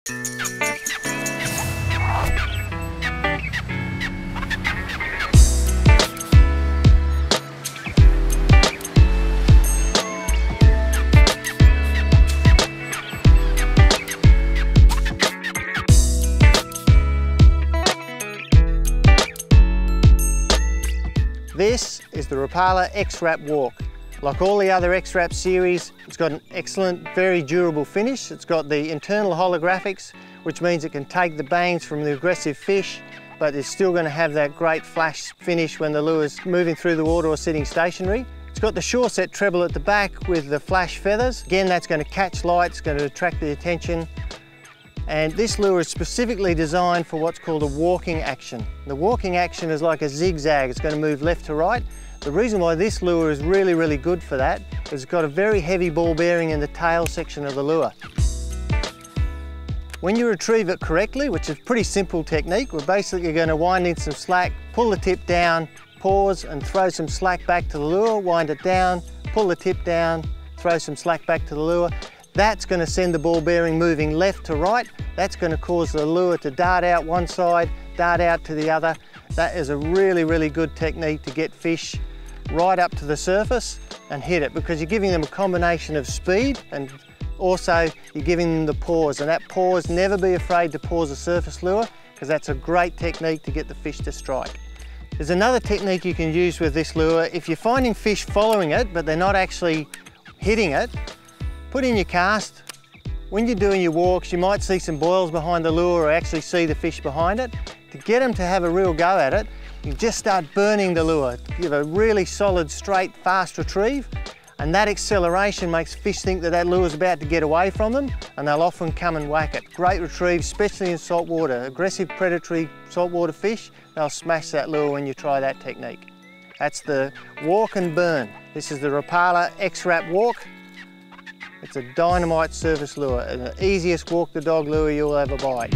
This is the Rapala X-Wrap Walk. Like all the other X-Wrap series, it's got an excellent, very durable finish. It's got the internal holographics, which means it can take the bangs from the aggressive fish, but it's still going to have that great flash finish when the lure's moving through the water or sitting stationary. It's got the shore set treble at the back with the flash feathers. Again, that's going to catch light, it's going to attract the attention. And this lure is specifically designed for what's called a walking action. The walking action is like a zigzag, it's going to move left to right. The reason why this lure is really good for that is it's got a very heavy ball bearing in the tail section of the lure. When you retrieve it correctly, which is a pretty simple technique, we're basically going to wind in some slack, pull the tip down, pause and throw some slack back to the lure, wind it down, pull the tip down, throw some slack back to the lure. That's going to send the ball bearing moving left to right. That's going to cause the lure to dart out one side, dart out to the other. That is a really good technique to get fish right up to the surface and hit it, because you're giving them a combination of speed and also you're giving them the pause. And that pause, never be afraid to pause a surface lure, because that's a great technique to get the fish to strike. There's another technique you can use with this lure. If you're finding fish following it but they're not actually hitting it, put in your cast. When you're doing your walks, you might see some boils behind the lure or actually see the fish behind it. To get them to have a real go at it, you just start burning the lure. Give a really solid, straight, fast retrieve, and that acceleration makes fish think that that lure's about to get away from them, and they'll often come and whack it. Great retrieve, especially in salt water. Aggressive predatory saltwater fish, they'll smash that lure when you try that technique. That's the walk and burn. This is the Rapala X-Wrap Walk. It's a dynamite surface lure and the easiest walk the dog lure you'll ever buy.